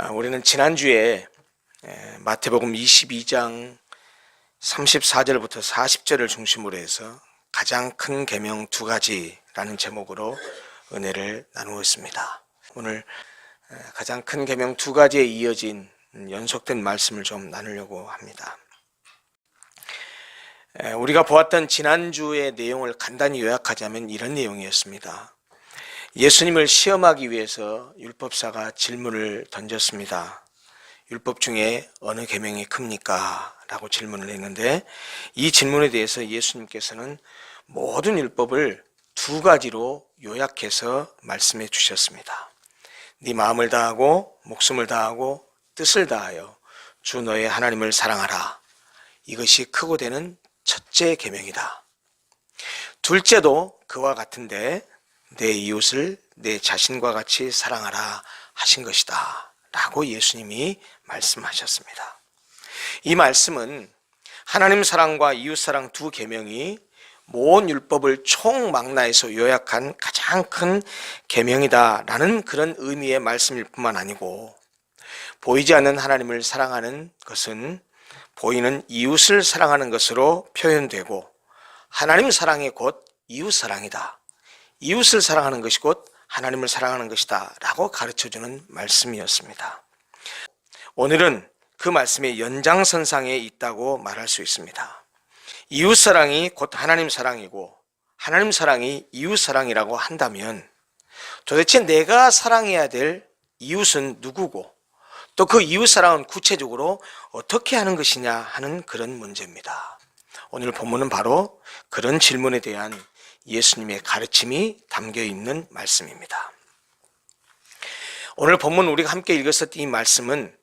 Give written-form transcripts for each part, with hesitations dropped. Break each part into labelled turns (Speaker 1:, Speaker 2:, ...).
Speaker 1: 우리는 지난주에 마태복음 22장 34절부터 40절을 중심으로 해서 가장 큰 계명 두 가지라는 제목으로 은혜를 나누었습니다. 오늘 가장 큰 계명 두 가지에 이어진 연속된 말씀을 좀 나누려고 합니다. 우리가 보았던 지난주의 내용을 간단히 요약하자면 이런 내용이었습니다. 예수님을 시험하기 위해서 율법사가 질문을 던졌습니다. 율법 중에 어느 계명이 큽니까? 라고 질문을 했는데 이 질문에 대해서 예수님께서는 모든 율법을 두 가지로 요약해서 말씀해 주셨습니다. 네 마음을 다하고 목숨을 다하고 뜻을 다하여 주 너의 하나님을 사랑하라. 이것이 크고 되는 첫째 계명이다. 둘째도 그와 같은데 내 이웃을 내 자신과 같이 사랑하라 하신 것이다 라고 예수님이 말씀하셨습니다. 이 말씀은 하나님 사랑과 이웃 사랑 두 계명이 모든 율법을 총망라해서 요약한 가장 큰 계명이다 라는 그런 의미의 말씀일 뿐만 아니고, 보이지 않는 하나님을 사랑하는 것은 보이는 이웃을 사랑하는 것으로 표현되고, 하나님 사랑이 곧 이웃 사랑이다, 이웃을 사랑하는 것이 곧 하나님을 사랑하는 것이다 라고 가르쳐주는 말씀이었습니다. 오늘은 그 말씀의 연장선상에 있다고 말할 수 있습니다. 이웃 사랑이 곧 하나님 사랑이고 하나님 사랑이 이웃 사랑이라고 한다면 도대체 내가 사랑해야 될 이웃은 누구고 또 그 이웃 사랑은 구체적으로 어떻게 하는 것이냐 하는 그런 문제입니다. 오늘 본문은 바로 그런 질문에 대한 예수님의 가르침이 담겨 있는 말씀입니다. 오늘 본문 우리가 함께 읽었었던 이 말씀은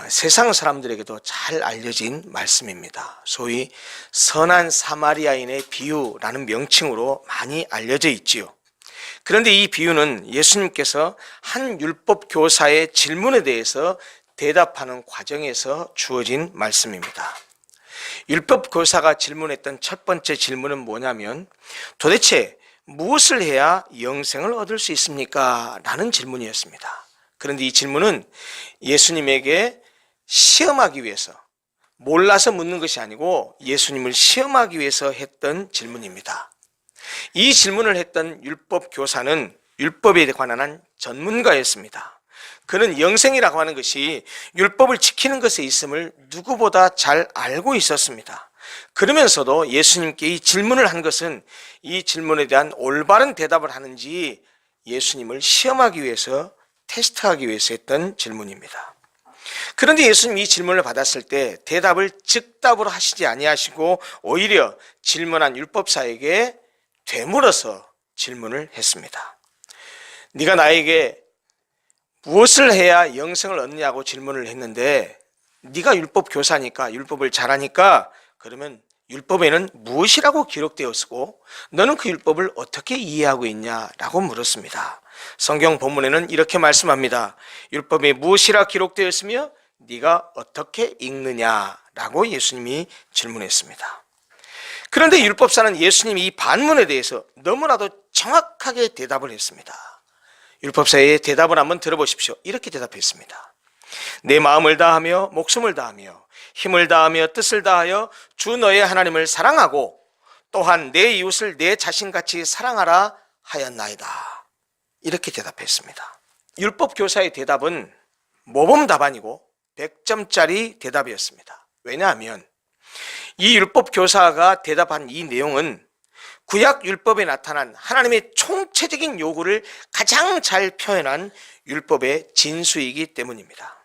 Speaker 1: 세상 사람들에게도 잘 알려진 말씀입니다. 소위 선한 사마리아인의 비유라는 명칭으로 많이 알려져 있지요. 그런데 이 비유는 예수님께서 한 율법 교사의 질문에 대해서 대답하는 과정에서 주어진 말씀입니다. 율법 교사가 질문했던 첫 번째 질문은 뭐냐면 도대체 무엇을 해야 영생을 얻을 수 있습니까? 라는 질문이었습니다. 그런데 이 질문은 예수님에게 시험하기 위해서, 몰라서 묻는 것이 아니고 예수님을 시험하기 위해서 했던 질문입니다. 이 질문을 했던 율법 교사는 율법에 관한 한 전문가였습니다. 그는 영생이라고 하는 것이 율법을 지키는 것에 있음을 누구보다 잘 알고 있었습니다. 그러면서도 예수님께 이 질문을 한 것은 이 질문에 대한 올바른 대답을 하는지 예수님을 시험하기 위해서, 테스트하기 위해서 했던 질문입니다. 그런데 예수님이 이 질문을 받았을 때 대답을 즉답으로 하시지 아니하시고 오히려 질문한 율법사에게 되물어서 질문을 했습니다. 네가 나에게 무엇을 해야 영생을 얻느냐고 질문을 했는데 네가 율법 교사니까, 율법을 잘하니까 그러면 율법에는 무엇이라고 기록되었고 너는 그 율법을 어떻게 이해하고 있냐라고 물었습니다. 성경 본문에는 이렇게 말씀합니다. 율법에 무엇이라 기록되었으며 네가 어떻게 읽느냐라고 예수님이 질문했습니다. 그런데 율법사는 예수님이 이 반문에 대해서 너무나도 정확하게 대답을 했습니다. 율법사의 대답을 한번 들어보십시오. 이렇게 대답했습니다. 내 마음을 다하며 목숨을 다하며 힘을 다하며 뜻을 다하여 주 너의 하나님을 사랑하고 또한 내 이웃을 내 자신같이 사랑하라 하였나이다. 이렇게 대답했습니다. 율법 교사의 대답은 모범 답안이고 100점짜리 대답이었습니다. 왜냐하면 이 율법 교사가 대답한 이 내용은 구약 율법에 나타난 하나님의 총체적인 요구를 가장 잘 표현한 율법의 진수이기 때문입니다.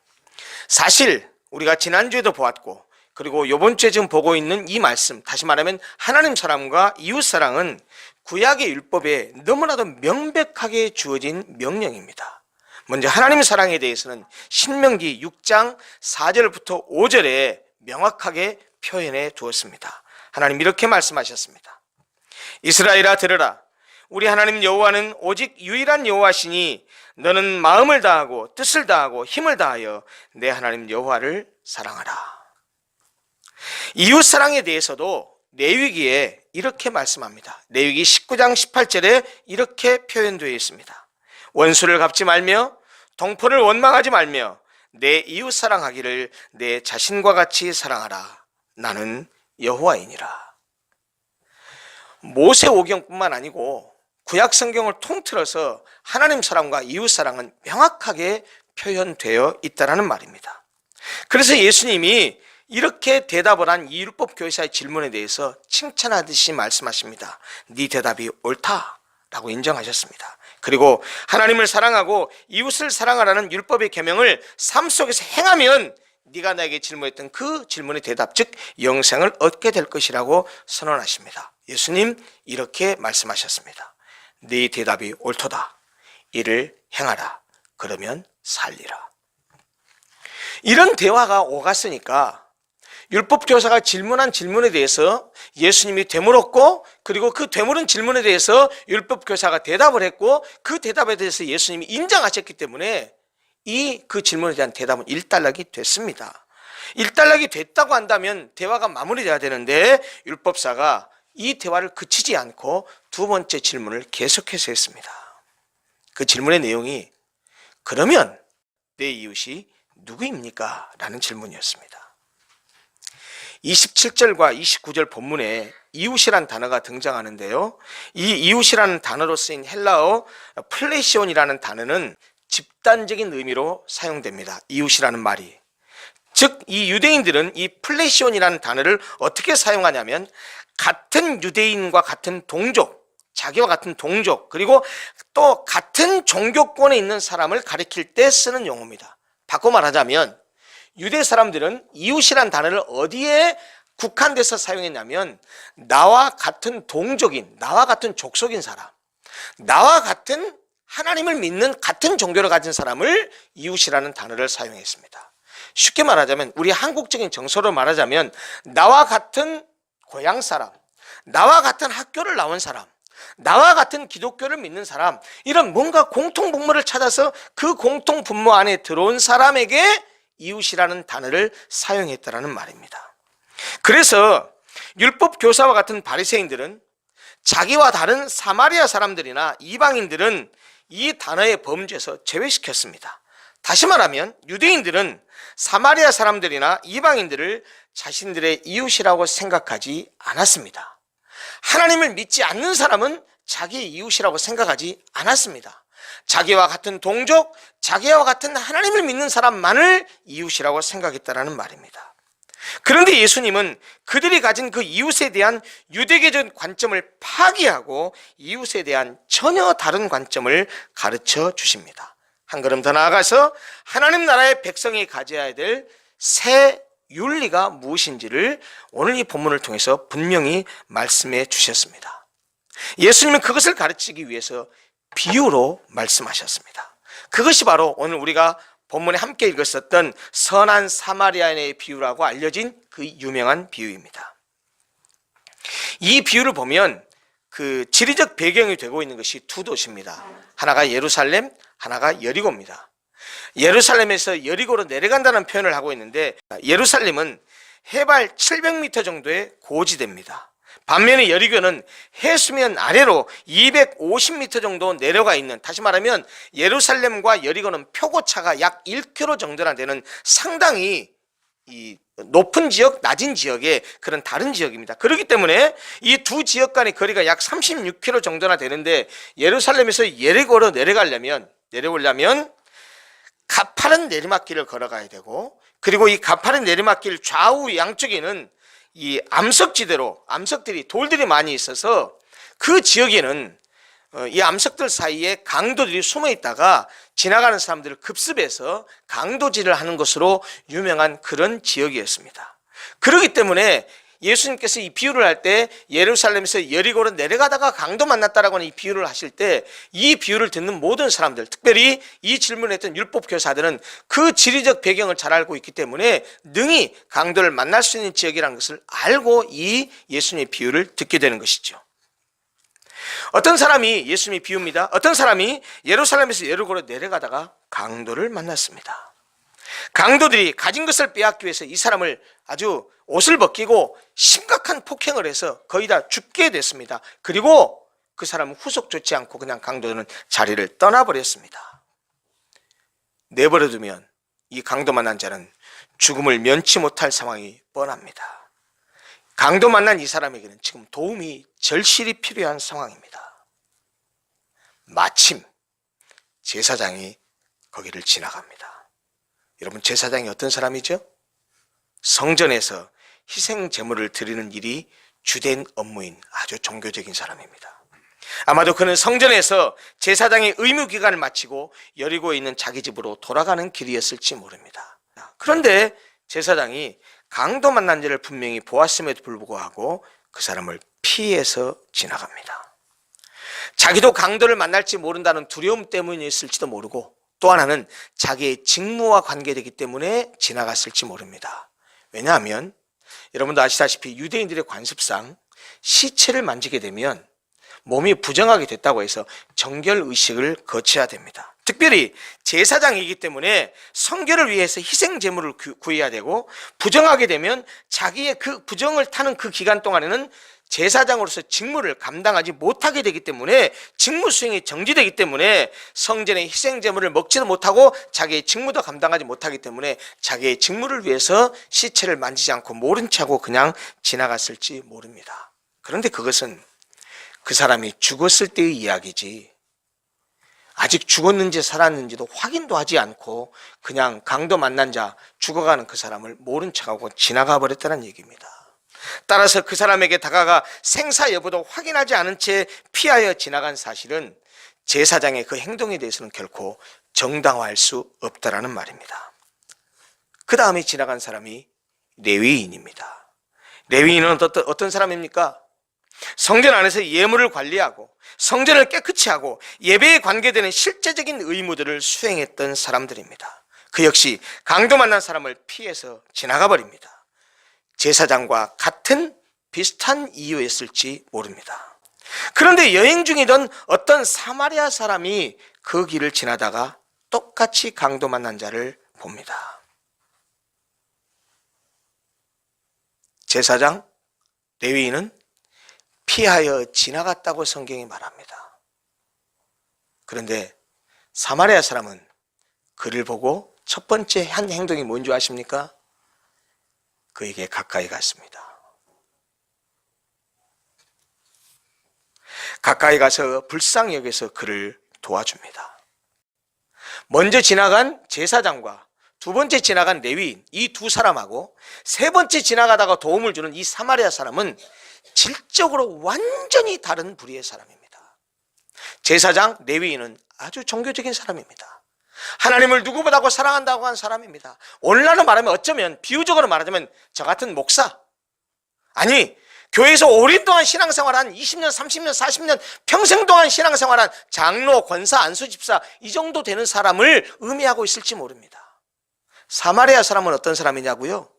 Speaker 1: 사실 우리가 지난주에도 보았고 그리고 이번 주에 지금 보고 있는 이 말씀, 다시 말하면 하나님 사랑과 이웃 사랑은 구약의 율법에 너무나도 명백하게 주어진 명령입니다. 먼저 하나님 사랑에 대해서는 신명기 6장 4절부터 5절에 명확하게 표현해 두었습니다. 하나님 이렇게 말씀하셨습니다. 이스라엘아 들으라. 우리 하나님 여호와는 오직 유일한 여호와시니 너는 마음을 다하고 뜻을 다하고 힘을 다하여 내 하나님 여호와를 사랑하라. 이웃 사랑에 대해서도 레위기에 이렇게 말씀합니다. 레위기 19장 18절에 이렇게 표현되어 있습니다. 원수를 갚지 말며 동포를 원망하지 말며 내 이웃 사랑하기를 내 자신과 같이 사랑하라. 나는 여호와이니라. 모세오경뿐만 아니고 구약 성경을 통틀어서 하나님 사랑과 이웃 사랑은 명확하게 표현되어 있다는 말입니다. 그래서 예수님이 이렇게 대답을 한 이 율법 교사의 질문에 대해서 칭찬하듯이 말씀하십니다. 네 대답이 옳다라고 인정하셨습니다. 그리고 하나님을 사랑하고 이웃을 사랑하라는 율법의 계명을 삶 속에서 행하면 네가 나에게 질문했던 그 질문의 대답, 즉 영생을 얻게 될 것이라고 선언하십니다. 예수님 이렇게 말씀하셨습니다. 네 대답이 옳도다. 이를 행하라. 그러면 살리라. 이런 대화가 오갔으니까 율법 교사가 질문한 질문에 대해서 예수님이 되물었고, 그리고 그 되물은 질문에 대해서 율법 교사가 대답을 했고, 그 대답에 대해서 예수님이 인정하셨기 때문에 그 질문에 대한 대답은 일단락이 됐습니다. 일단락이 됐다고 한다면 대화가 마무리돼야 되는데 율법사가 이 대화를 그치지 않고 두 번째 질문을 계속해서 했습니다. 그 질문의 내용이 그러면 내 이웃이 누구입니까? 라는 질문이었습니다. 27절과 29절 본문에 이웃이란 단어가 등장하는데요. 이 이웃이라는 단어로 쓰인 헬라어 플레시온이라는 단어는 집단적인 의미로 사용됩니다. 이웃이라는 말이. 즉 이 유대인들은 이 플레시온이라는 단어를 어떻게 사용하냐면 같은 유대인과 같은 동족, 자기와 같은 동족, 그리고 또 같은 종교권에 있는 사람을 가리킬 때 쓰는 용어입니다. 바꿔 말하자면 유대 사람들은 이웃이란 단어를 어디에 국한돼서 사용했냐면 나와 같은 동족인, 나와 같은 족속인 사람, 나와 같은 하나님을 믿는 같은 종교를 가진 사람을 이웃이라는 단어를 사용했습니다. 쉽게 말하자면 우리 한국적인 정서로 말하자면 나와 같은 고향 사람, 나와 같은 학교를 나온 사람, 나와 같은 기독교를 믿는 사람, 이런 뭔가 공통분모를 찾아서 그 공통분모 안에 들어온 사람에게 이웃이라는 단어를 사용했다는 말입니다. 그래서 율법 교사와 같은 바리새인들은 자기와 다른 사마리아 사람들이나 이방인들은 이 단어의 범주에서 제외시켰습니다. 다시 말하면 유대인들은 사마리아 사람들이나 이방인들을 자신들의 이웃이라고 생각하지 않았습니다. 하나님을 믿지 않는 사람은 자기의 이웃이라고 생각하지 않았습니다. 자기와 같은 동족, 자기와 같은 하나님을 믿는 사람만을 이웃이라고 생각했다는 말입니다. 그런데 예수님은 그들이 가진 그 이웃에 대한 유대교적 관점을 파기하고 이웃에 대한 전혀 다른 관점을 가르쳐 주십니다. 한 걸음 더 나아가서 하나님 나라의 백성이 가져야 될 새 윤리가 무엇인지를 오늘 이 본문을 통해서 분명히 말씀해 주셨습니다. 예수님은 그것을 가르치기 위해서 비유로 말씀하셨습니다. 그것이 바로 오늘 우리가 본문에 함께 읽었었던 선한 사마리아인의 비유라고 알려진 그 유명한 비유입니다. 이 비유를 보면 그 지리적 배경이 되고 있는 것이 두 도시입니다. 하나가 예루살렘, 하나가 여리고입니다. 예루살렘에서 여리고로 내려간다는 표현을 하고 있는데 예루살렘은 해발 700m 정도의 고지대입니다. 반면에 여리고는 해수면 아래로 250m 정도 내려가 있는, 다시 말하면 예루살렘과 여리고는 표고차가 약 1km 정도나 되는 상당히 이 높은 지역, 낮은 지역의 그런 다른 지역입니다. 그렇기 때문에 이 두 지역 간의 거리가 약 36km 정도나 되는데 예루살렘에서 여리고로 내려오려면 가파른 내리막길을 걸어가야 되고, 그리고 이 가파른 내리막길 좌우 양쪽에는 이 암석들이 돌들이 많이 있어서 그 지역에는 이 암석들 사이에 강도들이 숨어 있다가 지나가는 사람들을 급습해서 강도질을 하는 것으로 유명한 그런 지역이었습니다. 그렇기 때문에 예수님께서 이 비유를 할 때 예루살렘에서 여리고로 내려가다가 강도 만났다라고 하는 이 비유를 하실 때 이 비유를 듣는 모든 사람들, 특별히 이 질문을 했던 율법 교사들은 그 지리적 배경을 잘 알고 있기 때문에 능히 강도를 만날 수 있는 지역이라는 것을 알고 이 예수님의 비유를 듣게 되는 것이죠. 어떤 사람이, 예수님의 비유입니다, 어떤 사람이 예루살렘에서 여리고로 내려가다가 강도를 만났습니다. 강도들이 가진 것을 빼앗기 위해서 이 사람을 아주 옷을 벗기고 심각한 폭행을 해서 거의 다 죽게 됐습니다. 그리고 그 사람은 후속 좋지 않고 그냥 강도들은 자리를 떠나버렸습니다. 내버려두면 이 강도 만난 자는 죽음을 면치 못할 상황이 뻔합니다. 강도 만난 이 사람에게는 지금 도움이 절실히 필요한 상황입니다. 마침 제사장이 거기를 지나갑니다. 여러분, 제사장이 어떤 사람이죠? 성전에서 희생 제물을 드리는 일이 주된 업무인 아주 종교적인 사람입니다. 아마도 그는 성전에서 제사장의 의무 기간을 마치고 여리고에 있는 자기 집으로 돌아가는 길이었을지 모릅니다. 그런데 제사장이 강도 만난 자를 분명히 보았음에도 불구하고 그 사람을 피해서 지나갑니다. 자기도 강도를 만날지 모른다는 두려움 때문이었을지도 모르고, 또 하나는 자기의 직무와 관계되기 때문에 지나갔을지 모릅니다. 왜냐하면 여러분도 아시다시피 유대인들의 관습상 시체를 만지게 되면 몸이 부정하게 됐다고 해서 정결의식을 거쳐야 됩니다. 특별히 제사장이기 때문에 성결을 위해서 희생 제물을 구해야 되고, 부정하게 되면 자기의 그 부정을 타는 그 기간 동안에는 제사장으로서 직무를 감당하지 못하게 되기 때문에, 직무 수행이 정지되기 때문에 성전의 희생 제물을 먹지도 못하고 자기의 직무도 감당하지 못하기 때문에 자기의 직무를 위해서 시체를 만지지 않고 모른 척하고 그냥 지나갔을지 모릅니다. 그런데 그것은 그 사람이 죽었을 때의 이야기지, 아직 죽었는지 살았는지도 확인도 하지 않고 그냥 강도 만난 자, 죽어가는 그 사람을 모른 척하고 지나가 버렸다는 얘기입니다. 따라서 그 사람에게 다가가 생사 여부도 확인하지 않은 채 피하여 지나간 사실은 제사장의 그 행동에 대해서는 결코 정당화할 수 없다라는 말입니다. 그 다음에 지나간 사람이 레위인입니다. 레위인은 어떤 사람입니까? 성전 안에서 예물을 관리하고 성전을 깨끗이 하고 예배에 관계되는 실제적인 의무들을 수행했던 사람들입니다. 그 역시 강도 만난 사람을 피해서 지나가 버립니다. 제사장과 같은 비슷한 이유였을지 모릅니다. 그런데 여행 중이던 어떤 사마리아 사람이 그 길을 지나다가 똑같이 강도 만난 자를 봅니다. 제사장, 레위인은 피하여 지나갔다고 성경이 말합니다. 그런데 사마리아 사람은 그를 보고 첫 번째 한 행동이 뭔지 아십니까? 그에게 가까이 갔습니다. 가까이 가서 불쌍히 여겨서 그를 도와줍니다. 먼저 지나간 제사장과 두 번째 지나간 레위인, 이 두 사람하고 세 번째 지나가다가 도움을 주는 이 사마리아 사람은 질적으로 완전히 다른 부류의 사람입니다. 제사장, 레위인은 아주 종교적인 사람입니다. 하나님을 누구보다도 사랑한다고 한 사람입니다. 오늘날로 말하면, 어쩌면 비유적으로 말하자면 저 같은 목사, 아니 교회에서 오랜 동안 신앙생활한 20년, 30년, 40년 평생 동안 신앙생활한 장로, 권사, 안수집사, 이 정도 되는 사람을 의미하고 있을지 모릅니다. 사마리아 사람은 어떤 사람이냐고요?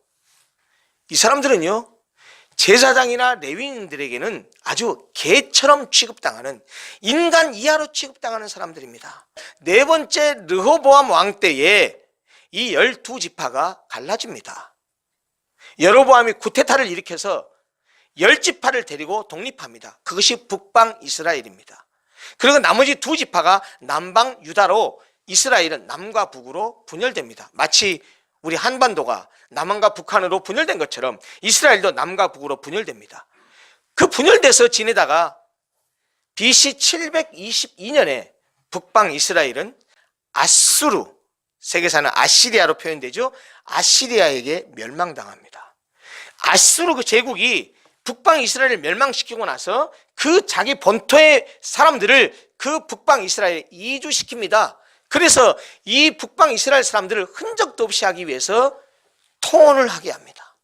Speaker 1: 이 사람들은요, 제사장이나 레위인들에게는 아주 개처럼 취급당하는, 인간 이하로 취급당하는 사람들입니다. 네 번째 르호보암 왕 때에 이 12지파가 갈라집니다. 여로보암이 쿠데타를 일으켜서 10지파를 데리고 독립합니다. 그것이 북방 이스라엘입니다. 그리고 나머지 두 지파가 남방 유다로 이스라엘은 남과 북으로 분열됩니다. 마치 우리 한반도가 남한과 북한으로 분열된 것처럼 이스라엘도 남과 북으로 분열됩니다. 그 분열돼서 지내다가 BC 722년에 북방 이스라엘은 아수르, 세계사는 아시리아로 표현되죠. 아시리아에게 멸망당합니다. 아수르 그 제국이 북방 이스라엘을 멸망시키고 나서 그 자기 본토의 사람들을 그 북방 이스라엘에 이주시킵니다. 그래서 이 북방 이스라엘 사람들을 흔적도 없이 하기 위해서 통혼을 하게 합니다.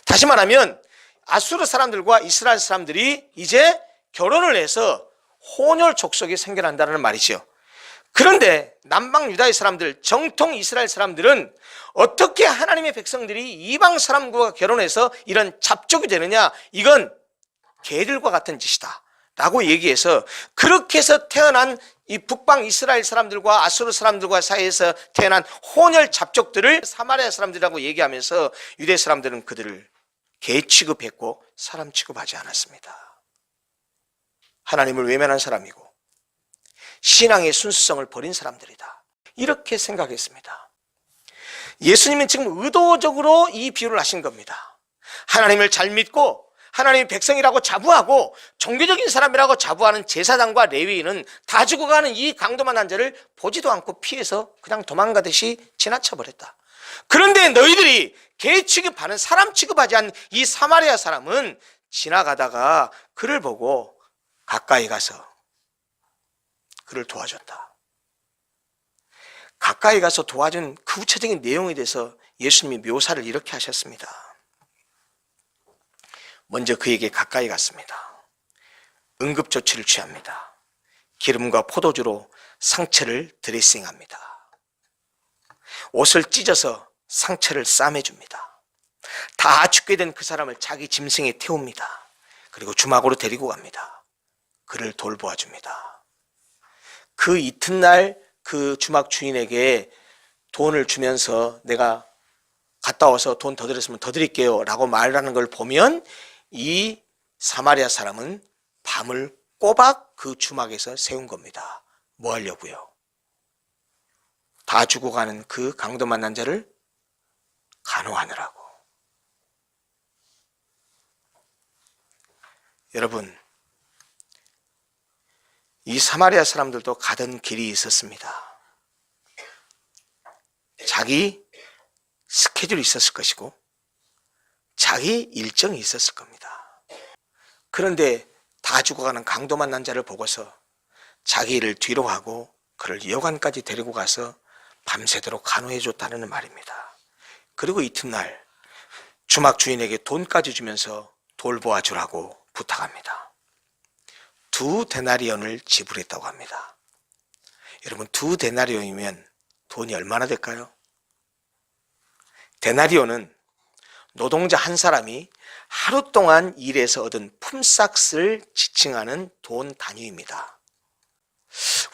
Speaker 1: 다시 말하면 아수르 사람들과 이스라엘 사람들이 이제 결혼을 해서 혼혈 족속이 생겨난다는 말이죠. 그런데 남방 유다의 사람들, 정통 이스라엘 사람들은 어떻게 하나님의 백성들이 이방 사람과 결혼해서 이런 잡족이 되느냐, 이건 개들과 같은 짓이다 라고 얘기해서, 그렇게 해서 태어난 이 북방 이스라엘 사람들과 아수르 사람들과 사이에서 태어난 혼혈 잡족들을 사마리아 사람들이라고 얘기하면서 유대 사람들은 그들을 개 취급했고 사람 취급하지 않았습니다. 하나님을 외면한 사람이고 신앙의 순수성을 버린 사람들이다. 이렇게 생각했습니다. 예수님은 지금 의도적으로 이 비유를 하신 겁니다. 하나님을 잘 믿고 하나님의 백성이라고 자부하고 종교적인 사람이라고 자부하는 제사장과 레위인은 다 죽어가는 이 강도만한 자를 보지도 않고 피해서 그냥 도망가듯이 지나쳐버렸다. 그런데 너희들이 개 취급하는, 사람 취급하지 않는 이 사마리아 사람은 지나가다가 그를 보고 가까이 가서 그를 도와줬다. 가까이 가서 도와준 그 구체적인 내용에 대해서 예수님이 묘사를 이렇게 하셨습니다. 먼저 그에게 가까이 갔습니다. 응급조치를 취합니다. 기름과 포도주로 상처를 드레싱합니다. 옷을 찢어서 상처를 싸매줍니다. 다 죽게 된 그 사람을 자기 짐승에 태웁니다. 그리고 주막으로 데리고 갑니다. 그를 돌보아줍니다. 그 이튿날 그 주막 주인에게 돈을 주면서 내가 갔다 와서 돈 더 드렸으면 더 드릴게요 라고 말하는 걸 보면 이 사마리아 사람은 밤을 꼬박 그 주막에서 세운 겁니다. 뭐 하려고요? 다 죽어가는 그 강도 만난 자를 간호하느라고. 여러분, 이 사마리아 사람들도 가던 길이 있었습니다. 자기 스케줄이 있었을 것이고 자기 일정이 있었을 겁니다. 그런데 다 죽어가는 강도 만난 자를 보고서 자기 일을 뒤로 하고 그를 여관까지 데리고 가서 밤새도록 간호해 줬다는 말입니다. 그리고 이튿날 주막 주인에게 돈까지 주면서 돌보아 주라고 부탁합니다. 2데나리온을 지불했다고 합니다. 여러분, 2데나리온이면 돈이 얼마나 될까요? 데나리온은 노동자 한 사람이 하루 동안 일해서 얻은 품삯을 지칭하는 돈 단위입니다.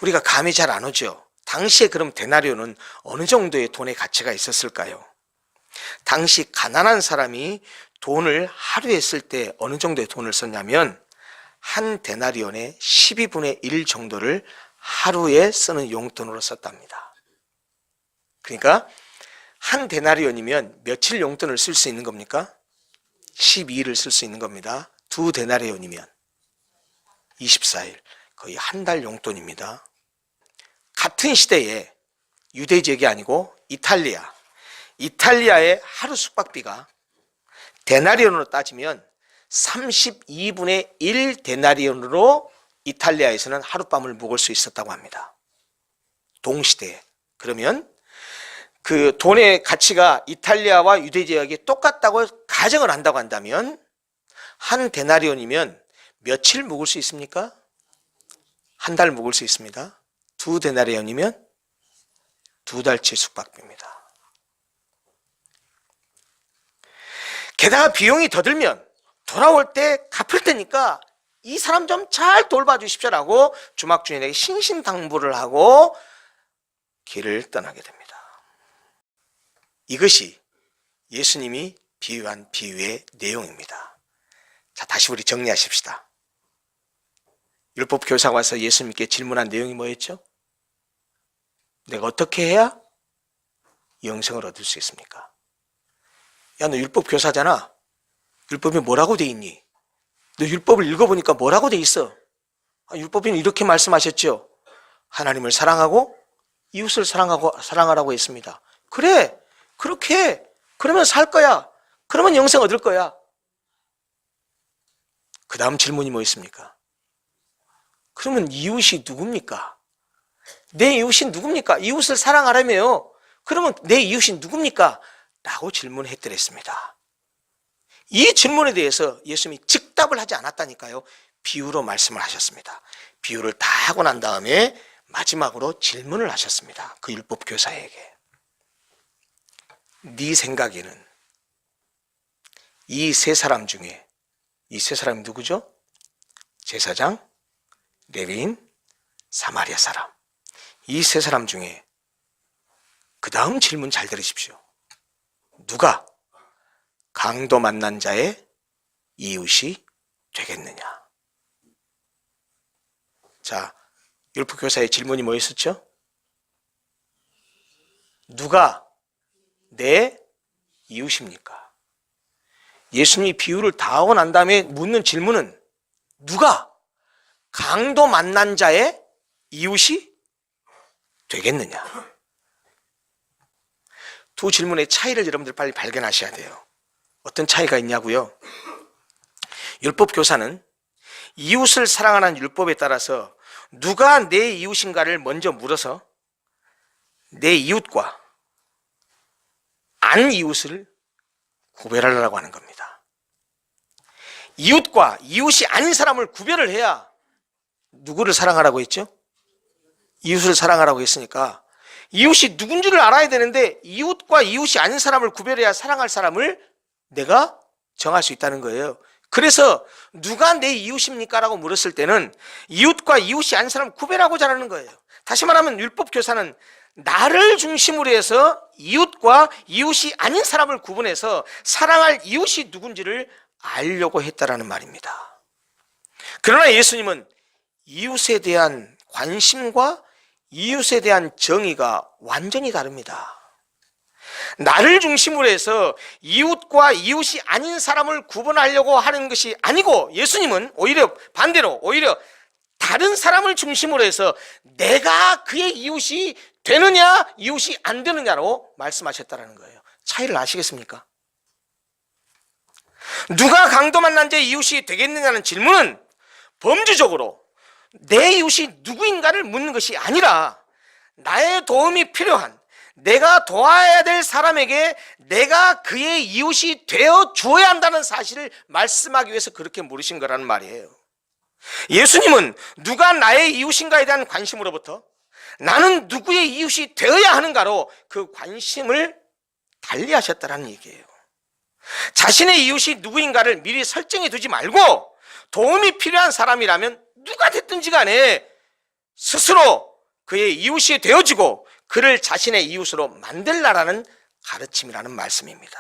Speaker 1: 우리가 감이 잘 안 오죠. 당시에 그럼 데나리온은 어느 정도의 돈의 가치가 있었을까요? 당시 가난한 사람이 돈을 하루에 쓸 때 어느 정도의 돈을 썼냐면 한 데나리온의 12분의 1 정도를 하루에 쓰는 용돈으로 썼답니다. 그러니까 한 데나리온이면 며칠 용돈을 쓸 수 있는 겁니까? 12일을 쓸 수 있는 겁니다. 2데나리온이면 24일, 거의 한 달 용돈입니다. 같은 시대에 유대 지역이 아니고 이탈리아의 하루 숙박비가 데나리온으로 따지면 32분의 1 데나리온으로 이탈리아에서는 하룻밤을 묵을 수 있었다고 합니다. 동시대에. 그러면 그 돈의 가치가 이탈리아와 유대 지역이 똑같다고 가정을 한다고 한다면 한 데나리온이면 며칠 묵을 수 있습니까? 한 달 묵을 수 있습니다. 2데나리온이면 2달치 숙박비입니다. 게다가 비용이 더 들면 돌아올 때 갚을 테니까 이 사람 좀 잘 돌봐 주십시오라고 주막 주인에게 신신당부를 하고 길을 떠나게 됩니다. 이것이 예수님이 비유한 비유의 내용입니다. 자, 다시 우리 정리하십시다. 율법 교사가 와서 예수님께 질문한 내용이 뭐였죠? 내가 어떻게 해야 영생을 얻을 수 있습니까? 야, 너 율법 교사잖아. 율법에 뭐라고 돼 있니? 너 율법을 읽어보니까 뭐라고 돼 있어? 율법에는 이렇게 말씀하셨죠. 하나님을 사랑하고 이웃을 사랑하라고 했습니다. 그래, 그렇게 해. 그러면 살 거야. 그러면 영생 얻을 거야. 그 다음 질문이 뭐였습니까? 그러면 이웃이 누굽니까? 내 이웃이 누굽니까? 이웃을 사랑하라며요. 그러면 내 이웃이 누굽니까? 라고 질문했더랬습니다. 이 질문에 대해서 예수님이 즉답을 하지 않았다니까요. 비유로 말씀을 하셨습니다. 비유를 다 하고 난 다음에 마지막으로 질문을 하셨습니다. 그 율법 교사에게. 네 생각에는 이 세 사람 중에, 이 세 사람이 누구죠? 제사장, 레위인, 사마리아 사람. 이 세 사람 중에 그 다음 질문 잘 들으십시오. 누가 강도 만난 자의 이웃이 되겠느냐? 자, 율법 교사의 질문이 뭐였었죠? 누가 내 이웃입니까? 예수님이 비유를 다 하고 난 다음에 묻는 질문은 누가 강도 만난 자의 이웃이 되겠느냐? 두 질문의 차이를 여러분들 빨리 발견하셔야 돼요. 어떤 차이가 있냐고요? 율법 교사는 이웃을 사랑하는 율법에 따라서 누가 내 이웃인가를 먼저 물어서 내 이웃과 안 이웃을 구별하려고 하는 겁니다. 이웃과 이웃이 아닌 사람을 구별을 해야 누구를 사랑하라고 했죠? 이웃을 사랑하라고 했으니까 이웃이 누군지를 알아야 되는데 이웃과 이웃이 아닌 사람을 구별해야 사랑할 사람을 내가 정할 수 있다는 거예요. 그래서 누가 내 이웃입니까? 라고 물었을 때는 이웃과 이웃이 아닌 사람을 구별하고자 하는 거예요. 다시 말하면 율법 교사는 나를 중심으로 해서 이웃과 이웃이 아닌 사람을 구분해서 사랑할 이웃이 누군지를 알려고 했다라는 말입니다. 그러나 예수님은 이웃에 대한 관심과 이웃에 대한 정의가 완전히 다릅니다. 나를 중심으로 해서 이웃과 이웃이 아닌 사람을 구분하려고 하는 것이 아니고 예수님은 오히려 반대로 오히려 다른 사람을 중심으로 해서 내가 그의 이웃이 되느냐 이웃이 안 되느냐로 말씀하셨다는 거예요. 차이를 아시겠습니까? 누가 강도 만난 자의 이웃이 되겠느냐는 질문은 범주적으로 내 이웃이 누구인가를 묻는 것이 아니라 나의 도움이 필요한 내가 도와야 될 사람에게 내가 그의 이웃이 되어 주어야 한다는 사실을 말씀하기 위해서 그렇게 물으신 거라는 말이에요. 예수님은 누가 나의 이웃인가에 대한 관심으로부터 나는 누구의 이웃이 되어야 하는가로 그 관심을 달리하셨다는 얘기예요. 자신의 이웃이 누구인가를 미리 설정해 두지 말고 도움이 필요한 사람이라면 누가 됐든지 간에 스스로 그의 이웃이 되어지고 그를 자신의 이웃으로 만들라라는 가르침이라는 말씀입니다.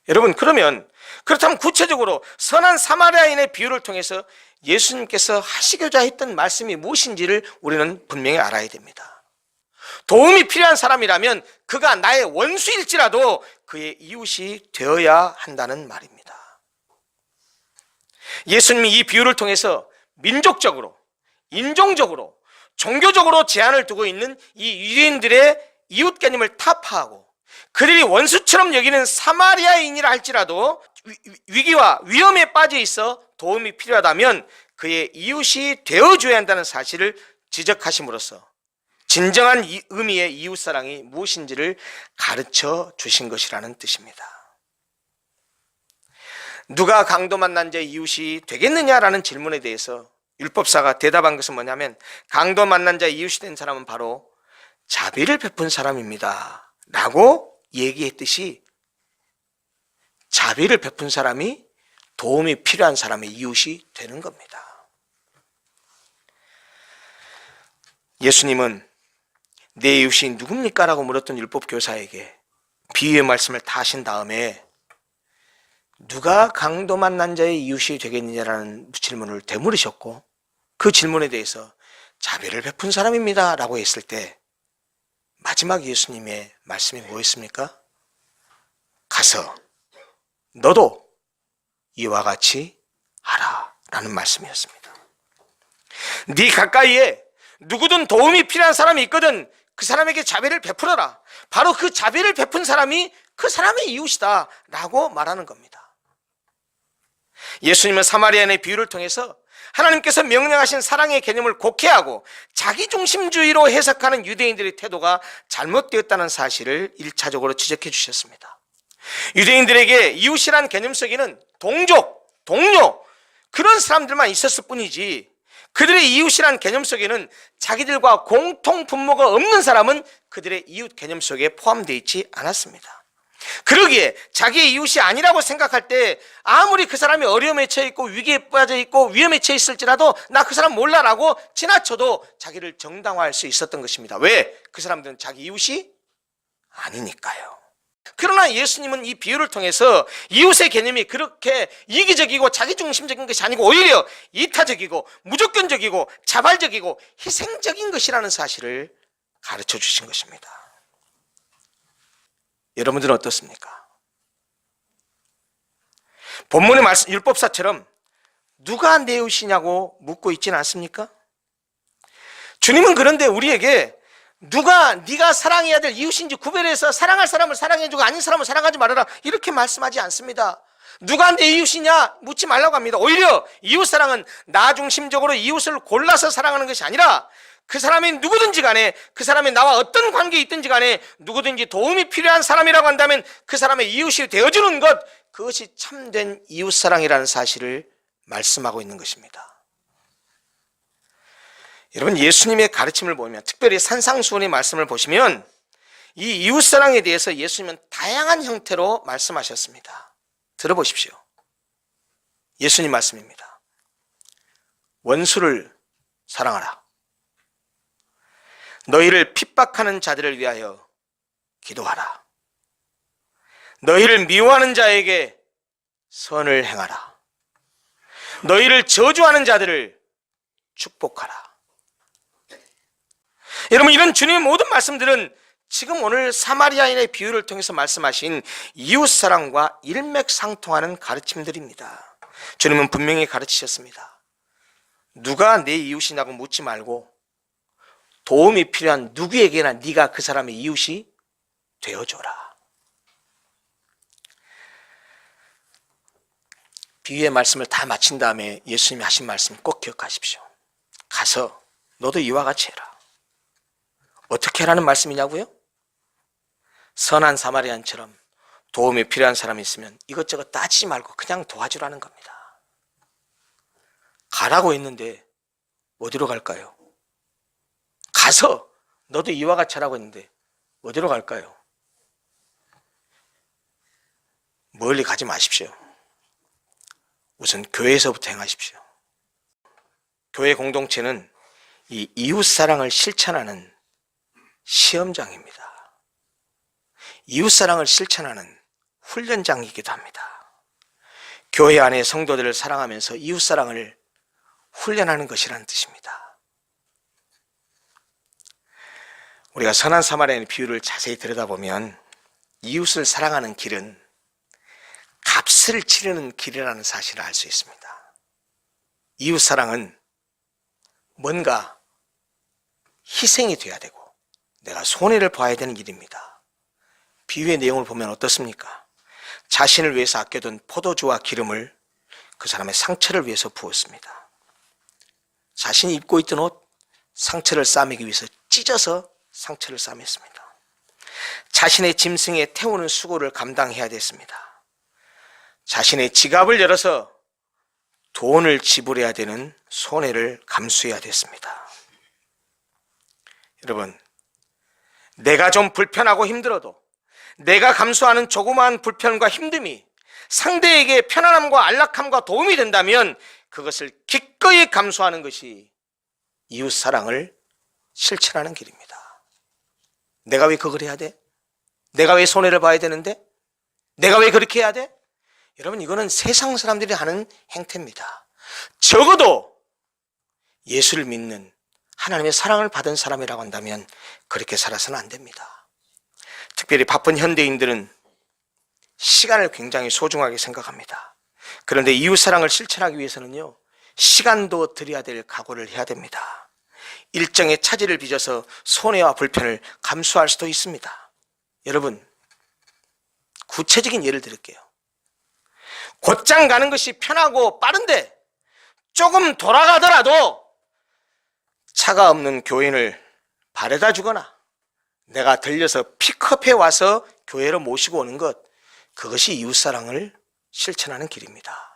Speaker 1: 여러분 그렇다면 구체적으로 선한 사마리아인의 비유를 통해서 예수님께서 하시고자 했던 말씀이 무엇인지를 우리는 분명히 알아야 됩니다. 도움이 필요한 사람이라면 그가 나의 원수일지라도 그의 이웃이 되어야 한다는 말입니다. 예수님이 이 비유를 통해서 민족적으로, 인종적으로, 종교적으로 제한을 두고 있는 이 유대인들의 이웃 개념을 타파하고 그들이 원수처럼 여기는 사마리아인이라 할지라도 위기와 위험에 빠져 있어 도움이 필요하다면 그의 이웃이 되어줘야 한다는 사실을 지적하심으로써 진정한 의미의 이웃사랑이 무엇인지를 가르쳐 주신 것이라는 뜻입니다. 누가 강도 만난 자의 이웃이 되겠느냐라는 질문에 대해서 율법사가 대답한 것은 뭐냐면 강도 만난 자의 이웃이 된 사람은 바로 자비를 베푼 사람입니다 라고 얘기했듯이 자비를 베푼 사람이 도움이 필요한 사람의 이웃이 되는 겁니다. 예수님은 내 이웃이 누굽니까? 라고 물었던 율법 교사에게 비유의 말씀을 다 하신 다음에 누가 강도 만난 자의 이웃이 되겠느냐라는 질문을 되물으셨고 그 질문에 대해서 자비를 베푼 사람입니다 라고 했을 때 마지막 예수님의 말씀이 뭐였습니까? 가서 너도 이와 같이 하라 라는 말씀이었습니다. 네 가까이에 누구든 도움이 필요한 사람이 있거든 그 사람에게 자비를 베풀어라. 바로 그 자비를 베푼 사람이 그 사람의 이웃이다 라고 말하는 겁니다. 예수님은 사마리아인의 비유를 통해서 하나님께서 명령하신 사랑의 개념을 곡해하고 자기중심주의로 해석하는 유대인들의 태도가 잘못되었다는 사실을 1차적으로 지적해 주셨습니다. 유대인들에게 이웃이란 개념 속에는 동족, 동료 그런 사람들만 있었을 뿐이지 그들의 이웃이란 개념 속에는 자기들과 공통 분모가 없는 사람은 그들의 이웃 개념 속에 포함되어 있지 않았습니다. 그러기에 자기의 이웃이 아니라고 생각할 때 아무리 그 사람이 어려움에 처해 있고 위기에 빠져 있고 위험에 처해 있을지라도 나 그 사람 몰라라고 지나쳐도 자기를 정당화할 수 있었던 것입니다. 왜? 그 사람들은 자기 이웃이 아니니까요. 그러나 예수님은 이 비유를 통해서 이웃의 개념이 그렇게 이기적이고 자기중심적인 것이 아니고 오히려 이타적이고 무조건적이고 자발적이고 희생적인 것이라는 사실을 가르쳐 주신 것입니다. 여러분들은 어떻습니까? 본문의 말씀, 율법사처럼 누가 내 이웃이냐고 묻고 있지는 않습니까? 주님은 그런데 우리에게 누가 네가 사랑해야 될 이웃인지 구별해서 사랑할 사람을 사랑해주고 아닌 사람을 사랑하지 말아라 이렇게 말씀하지 않습니다. 누가 내 이웃이냐 묻지 말라고 합니다. 오히려 이웃사랑은 나 중심적으로 이웃을 골라서 사랑하는 것이 아니라 그 사람이 누구든지 간에 그 사람이 나와 어떤 관계에 있든지 간에 누구든지 도움이 필요한 사람이라고 한다면 그 사람의 이웃이 되어주는 것, 그것이 참된 이웃사랑이라는 사실을 말씀하고 있는 것입니다. 여러분, 예수님의 가르침을 보면, 특별히 산상수훈의 말씀을 보시면 이 이웃사랑에 대해서 예수님은 다양한 형태로 말씀하셨습니다. 들어보십시오. 예수님 말씀입니다. 원수를 사랑하라. 너희를 핍박하는 자들을 위하여 기도하라. 너희를 미워하는 자에게 선을 행하라. 너희를 저주하는 자들을 축복하라. 여러분, 이런 주님의 모든 말씀들은 지금 오늘 사마리아인의 비유를 통해서 말씀하신 이웃사랑과 일맥상통하는 가르침들입니다. 주님은 분명히 가르치셨습니다. 누가 내 이웃이냐고 묻지 말고 도움이 필요한 누구에게나 네가 그 사람의 이웃이 되어줘라. 비유의 말씀을 다 마친 다음에 예수님이 하신 말씀 꼭 기억하십시오. 가서 너도 이와 같이 해라. 어떻게 하라는 말씀이냐고요? 선한 사마리아인처럼 도움이 필요한 사람이 있으면 이것저것 따지지 말고 그냥 도와주라는 겁니다. 가라고 했는데 어디로 갈까요? 가서 너도 이와 같이 하라고 했는데 어디로 갈까요? 멀리 가지 마십시오. 우선 교회에서부터 행하십시오. 교회 공동체는 이 이웃사랑을 실천하는 시험장입니다. 이웃사랑을 실천하는 훈련장이기도 합니다. 교회 안에 성도들을 사랑하면서 이웃사랑을 훈련하는 것이라는 뜻입니다. 우리가 선한 사마리아인의 비유를 자세히 들여다보면 이웃을 사랑하는 길은 값을 치르는 길이라는 사실을 알 수 있습니다. 이웃사랑은 뭔가 희생이 돼야 되고 내가 손해를 봐야 되는 일입니다. 비유의 내용을 보면 어떻습니까? 자신을 위해서 아껴둔 포도주와 기름을 그 사람의 상처를 위해서 부었습니다. 자신이 입고 있던 옷, 상처를 싸매기 위해서 찢어서 상처를 싸맸습니다. 자신의 짐승에 태우는 수고를 감당해야 됐습니다. 자신의 지갑을 열어서 돈을 지불해야 되는 손해를 감수해야 됐습니다. 여러분, 내가 좀 불편하고 힘들어도 내가 감수하는 조그마한 불편과 힘듦이 상대에게 편안함과 안락함과 도움이 된다면 그것을 기꺼이 감수하는 것이 이웃사랑을 실천하는 길입니다. 내가 왜 그걸 해야 돼? 내가 왜 손해를 봐야 되는데? 내가 왜 그렇게 해야 돼? 여러분, 이거는 세상 사람들이 하는 행태입니다. 적어도 예수를 믿는 하나님의 사랑을 받은 사람이라고 한다면 그렇게 살아서는 안 됩니다. 특별히 바쁜 현대인들은 시간을 굉장히 소중하게 생각합니다. 그런데 이웃사랑을 실천하기 위해서는요, 시간도 들여야 될 각오를 해야 됩니다. 일정의 차질을 빚어서 손해와 불편을 감수할 수도 있습니다. 여러분, 구체적인 예를 들을게요. 곧장 가는 것이 편하고 빠른데 조금 돌아가더라도 차가 없는 교인을 바래다 주거나 내가 들려서 픽업해 와서 교회로 모시고 오는 것, 그것이 이웃사랑을 실천하는 길입니다.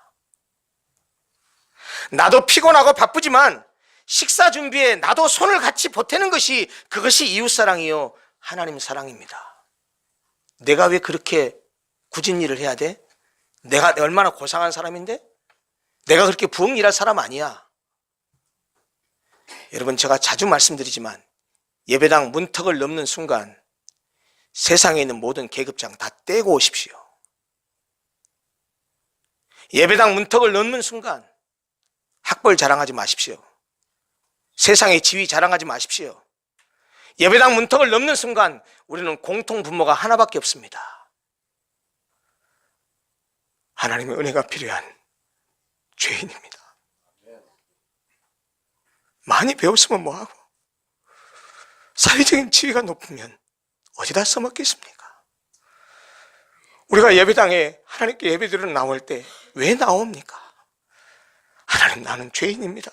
Speaker 1: 나도 피곤하고 바쁘지만 식사 준비에 나도 손을 같이 보태는 것이, 그것이 이웃사랑이요 하나님 사랑입니다. 내가 왜 그렇게 굳은 일을 해야 돼? 내가 얼마나 고상한 사람인데? 내가 그렇게 부엌 일할 사람 아니야. 여러분, 제가 자주 말씀드리지만 예배당 문턱을 넘는 순간 세상에 있는 모든 계급장 다 떼고 오십시오. 예배당 문턱을 넘는 순간 학벌 자랑하지 마십시오. 세상의 지위 자랑하지 마십시오. 예배당 문턱을 넘는 순간 우리는 공통 분모가 하나밖에 없습니다. 하나님의 은혜가 필요한 죄인입니다. 많이 배웠으면 뭐하고, 사회적인 지위가 높으면 어디다 써먹겠습니까? 우리가 예배당에 하나님께 예배드리러 나올 때 왜 나옵니까? 하나님, 나는 죄인입니다.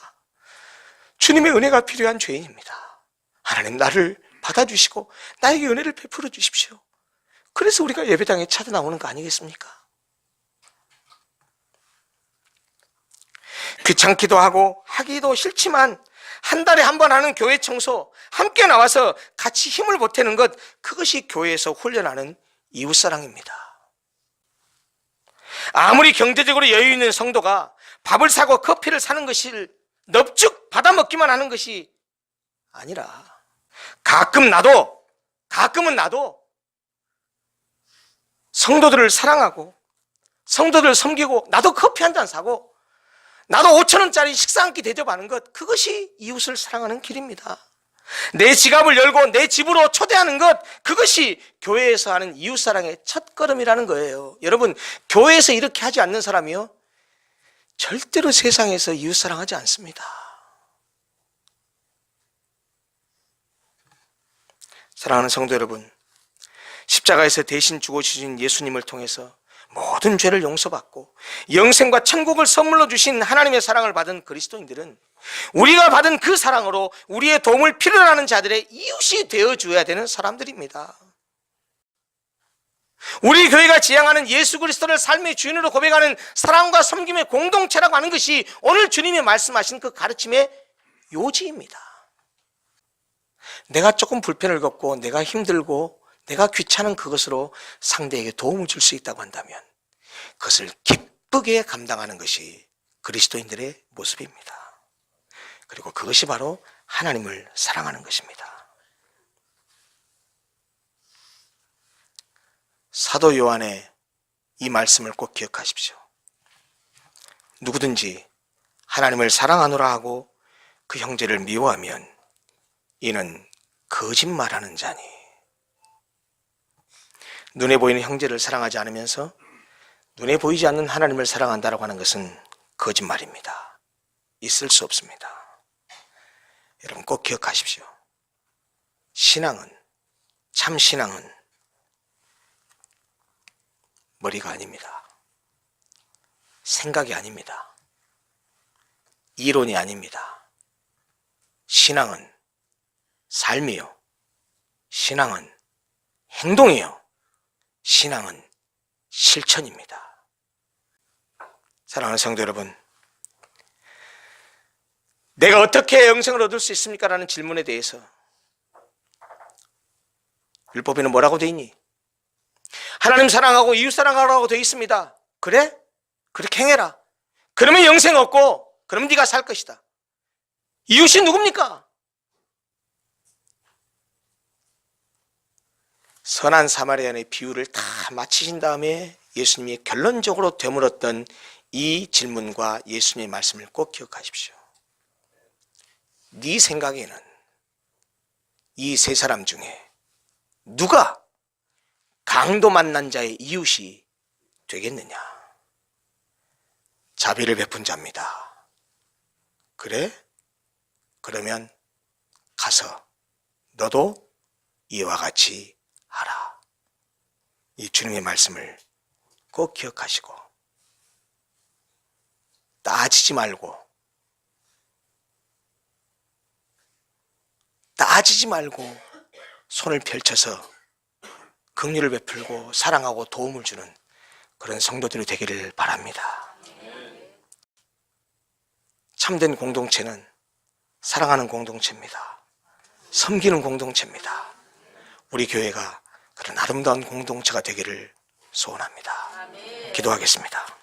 Speaker 1: 주님의 은혜가 필요한 죄인입니다. 하나님, 나를 받아주시고 나에게 은혜를 베풀어 주십시오. 그래서 우리가 예배당에 찾아 나오는 거 아니겠습니까? 귀찮기도 하고 하기도 싫지만 한 달에 한 번 하는 교회 청소, 함께 나와서 같이 힘을 보태는 것, 그것이 교회에서 훈련하는 이웃사랑입니다. 아무리 경제적으로 여유 있는 성도가 밥을 사고 커피를 사는 것을 넙죽 받아먹기만 하는 것이 아니라, 가끔은 나도 성도들을 사랑하고 성도들을 섬기고, 나도 커피 한 잔 사고 나도 5,000원짜리 식사 한 끼 대접하는 것, 그것이 이웃을 사랑하는 길입니다. 내 지갑을 열고 내 집으로 초대하는 것, 그것이 교회에서 하는 이웃사랑의 첫걸음이라는 거예요. 여러분, 교회에서 이렇게 하지 않는 사람이요, 절대로 세상에서 이웃사랑하지 않습니다. 사랑하는 성도 여러분, 십자가에서 대신 죽어주신 예수님을 통해서 모든 죄를 용서받고 영생과 천국을 선물로 주신 하나님의 사랑을 받은 그리스도인들은 우리가 받은 그 사랑으로 우리의 도움을 필요로 하는 자들의 이웃이 되어줘야 되는 사람들입니다. 우리 교회가 지향하는 예수 그리스도를 삶의 주인으로 고백하는 사랑과 섬김의 공동체라고 하는 것이 오늘 주님이 말씀하신 그 가르침의 요지입니다. 내가 조금 불편을 겪고 내가 힘들고 내가 귀찮은 그것으로 상대에게 도움을 줄 수 있다고 한다면 그것을 기쁘게 감당하는 것이 그리스도인들의 모습입니다. 그리고 그것이 바로 하나님을 사랑하는 것입니다. 사도 요한의 이 말씀을 꼭 기억하십시오. 누구든지 하나님을 사랑하노라 하고 그 형제를 미워하면 이는 거짓말하는 자니. 눈에 보이는 형제를 사랑하지 않으면서 눈에 보이지 않는 하나님을 사랑한다라고 하는 것은 거짓말입니다. 있을 수 없습니다. 여러분 꼭 기억하십시오. 신앙은, 참 신앙은 머리가 아닙니다. 생각이 아닙니다. 이론이 아닙니다. 신앙은 삶이요, 신앙은 행동이요, 신앙은 실천입니다. 사랑하는 성도 여러분, 내가 어떻게 영생을 얻을 수 있습니까? 라는 질문에 대해서 율법에는 뭐라고 되어 있니? 하나님 사랑하고 이웃 사랑하라고 되어 있습니다. 그래? 그렇게 행해라. 그러면 영생 얻고 그럼 네가 살 것이다. 이웃이 누굽니까? 선한 사마리아인의 비유를 다 마치신 다음에 예수님이 결론적으로 되물었던 이 질문과 예수님의 말씀을 꼭 기억하십시오. 네 생각에는 이 세 사람 중에 누가 강도 만난 자의 이웃이 되겠느냐? 자비를 베푼 자입니다. 그래? 그러면 가서 너도 이와 같이 하라. 이 주님의 말씀을 꼭 기억하시고 따지지 말고 손을 펼쳐서 긍휼을 베풀고 사랑하고 도움을 주는 그런 성도들이 되기를 바랍니다. 참된 공동체는 사랑하는 공동체입니다. 섬기는 공동체입니다. 우리 교회가 그런 아름다운 공동체가 되기를 소원합니다. 기도하겠습니다.